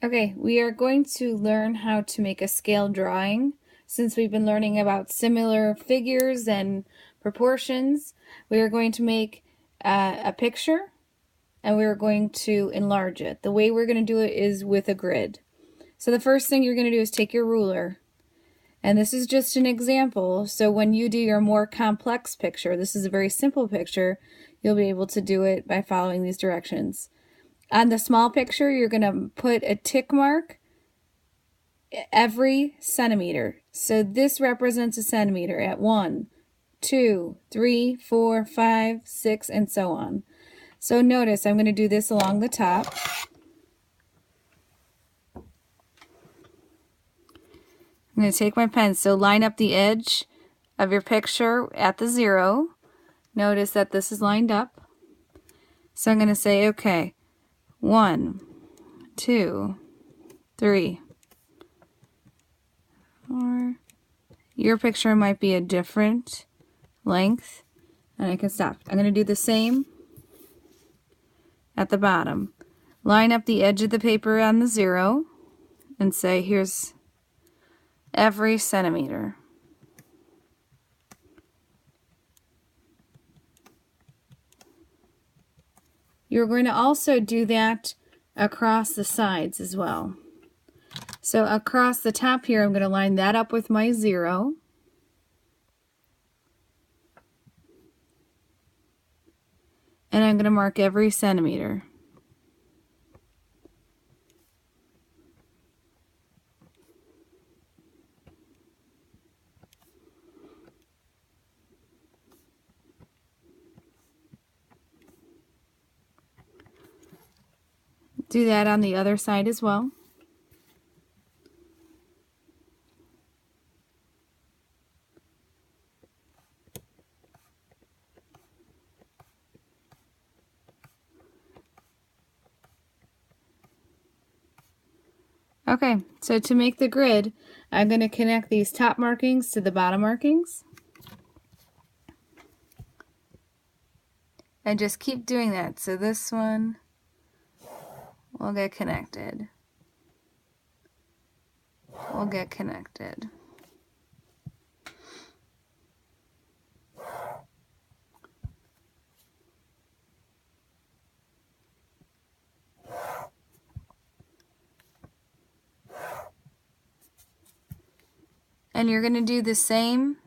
Okay, we are going to learn how to make a scale drawing. Since we've been learning about similar figures and proportions, we are going to make a picture and we're going to enlarge it. The way we're going to do it is with a grid. So the first thing you're going to do is take your ruler, and this is just an example, so when you do your more complex picture, this is a very simple picture, you'll be able to do it by following these directions. On the small picture, you're going to put a tick mark every centimeter. So this represents a centimeter at 1, 2, 3, 4, 5, 6, and so on. So notice I'm going to do this along the top. I'm going to take my pen, so line up the edge of your picture at the 0. Notice that this is lined up. So I'm going to say, okay, 1, 2, 3, 4. Your picture might be a different length, and I can stop. I'm going to do the same at the bottom. Line up the edge of the paper on the 0 and say, here's every centimeter. You're going to also do that across the sides as well. So across the top here, I'm going to line that up with my 0. And I'm going to mark every centimeter. Do that on the other side as well. Okay, so to make the grid, I'm going to connect these top markings to the bottom markings. And just keep doing that. So this one will get connected. Will get connected. And you're going to do the same.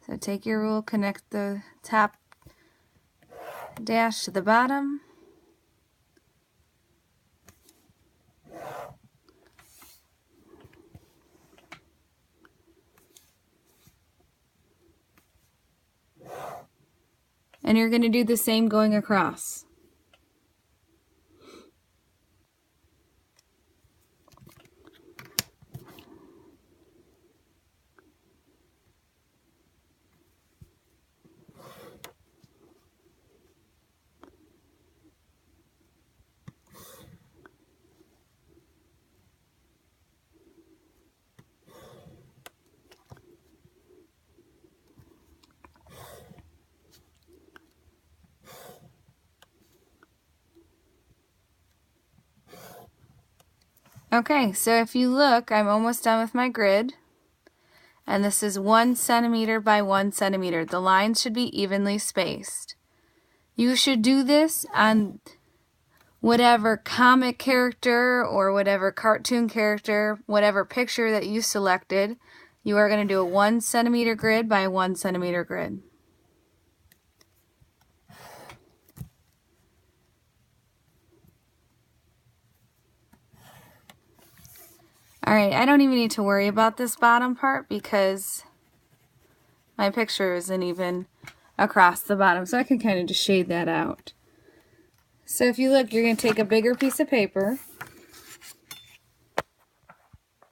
So take your rule, connect the top dash to the bottom. And you're going to do the same going across. Okay, so if you look, I'm almost done with my grid. And this is 1 centimeter by 1 centimeter. The lines should be evenly spaced. You should do this on whatever comic character or whatever cartoon character, whatever picture that you selected. You are going to do a 1 centimeter grid by 1 centimeter grid. Alright, I don't even need to worry about this bottom part because my picture isn't even across the bottom, so I can kind of just shade that out. So if you look, you're going to take a bigger piece of paper,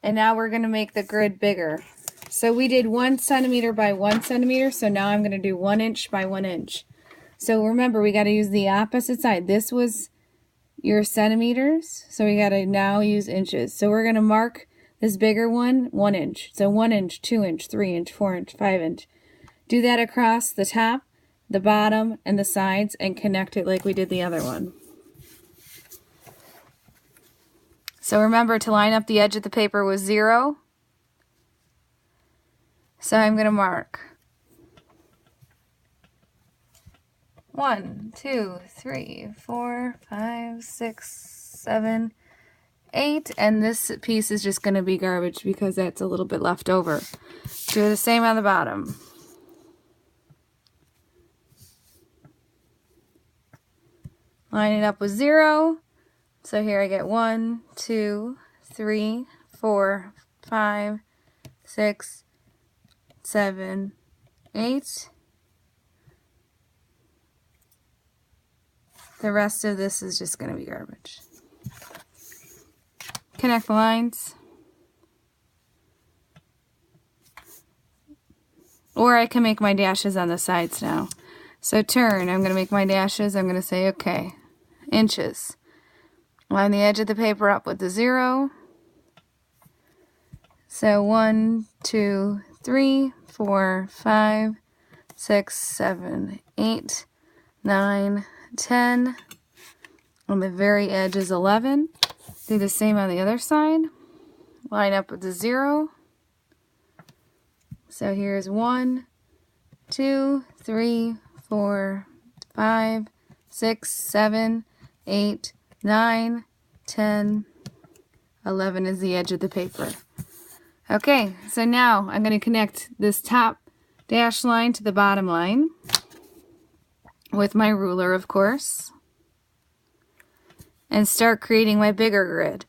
and now we're going to make the grid bigger. So we did 1 centimeter by 1 centimeter, so now I'm going to do 1 inch by 1 inch. So remember, we got to use the opposite side. This was your centimeters, so we got to now use inches. So we're going to mark this bigger one 1 inch. So 1 inch, 2 inch, 3 inch, 4 inch, 5 inch. Do that across the top, the bottom, and the sides, and connect it like we did the other one. So remember to line up the edge of the paper with 0. So I'm going to mark 1, 2, 3, 4, 5, 6, 7, 8, and this piece is just going to be garbage because that's a little bit left over. Do the same on the bottom. Line it up with 0. So here I get 1, 2, 3, 4, 5, 6, 7, 8. The rest of this is just going to be garbage. Connect the lines. Or I can make my dashes on the sides now. So turn, I'm going to make my dashes. I'm going to say, okay, inches. Line the edge of the paper up with the 0. So 1, 2, 3, 4, 5, 6, 7, 8, 9, 10. On the very edge is 11. Do the same on the other side. Line up with the 0. So here's 1, 2, 3, 4, 5, 6, 7, 8, 9, 10, 11 is the edge of the paper. Okay, so now I'm going to connect this top dash line to the bottom line with my ruler, of course, and start creating my bigger grid.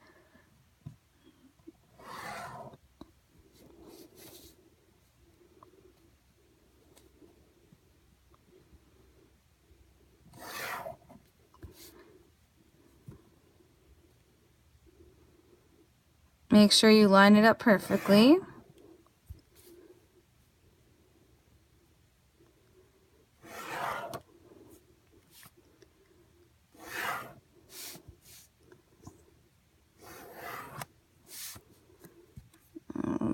Make sure you line it up perfectly.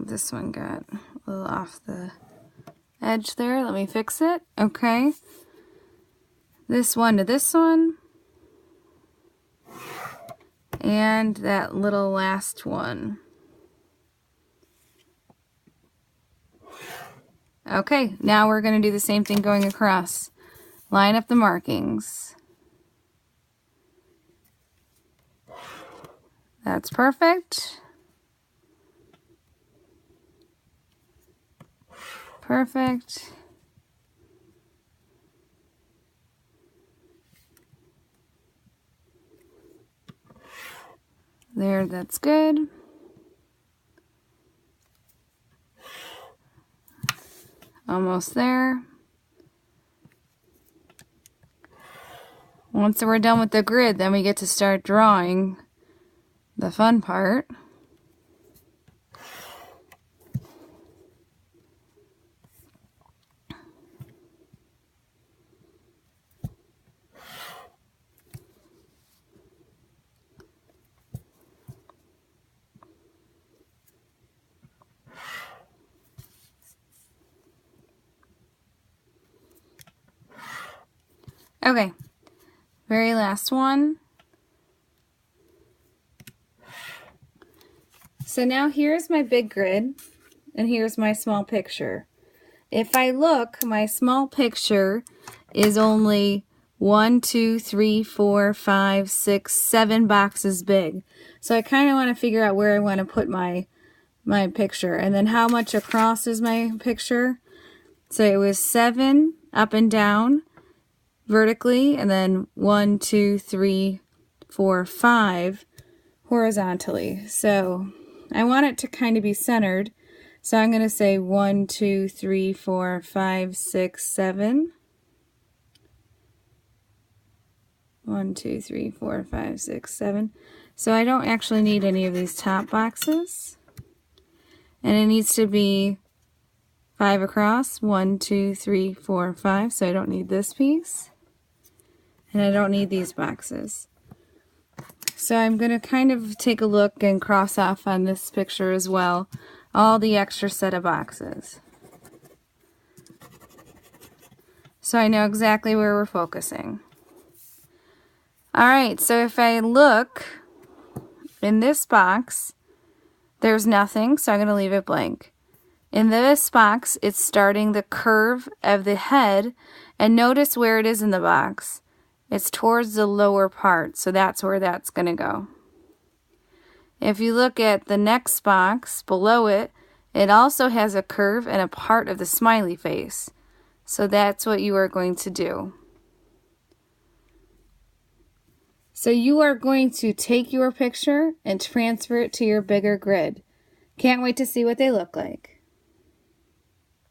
This one got a little off the edge there. Let me fix it. Okay. This one to this one. And that little last one. Okay, now we're going to do the same thing going across. Line up the markings. That's perfect. Perfect. There, that's good. Almost there. Once we're done with the grid, then we get to start drawing the fun part. Okay, very last one. So now here's my big grid, and here's my small picture. If I look, my small picture is only 1, 2, 3, 4, 5, 6, 7 boxes big. So I kind of want to figure out where I want to put my picture, and then how much across is my picture. So it was 7 up and down vertically, and then 1, 2, 3, 4, 5 horizontally. So I want it to kind of be centered. So I'm going to say 1, 2, 3, 4, 5, 6, 7. 1, 2, 3, 4, 5, 6, 7. So I don't actually need any of these top boxes. And it needs to be 5 across. 1, 2, 3, 4, 5. So I don't need this piece. And I don't need these boxes. So I'm going to kind of take a look and cross off on this picture as well, all the extra set of boxes. So I know exactly where we're focusing. Alright, so if I look In this box, there's nothing, so I'm going to leave it blank. In this box, it's starting the curve of the head, and notice where it is in the box. It's towards the lower part, so that's where that's going to go. If you look at the next box below it, it also has a curve and a part of the smiley face. So that's what you are going to do. So you are going to take your picture and transfer it to your bigger grid. Can't wait to see what they look like.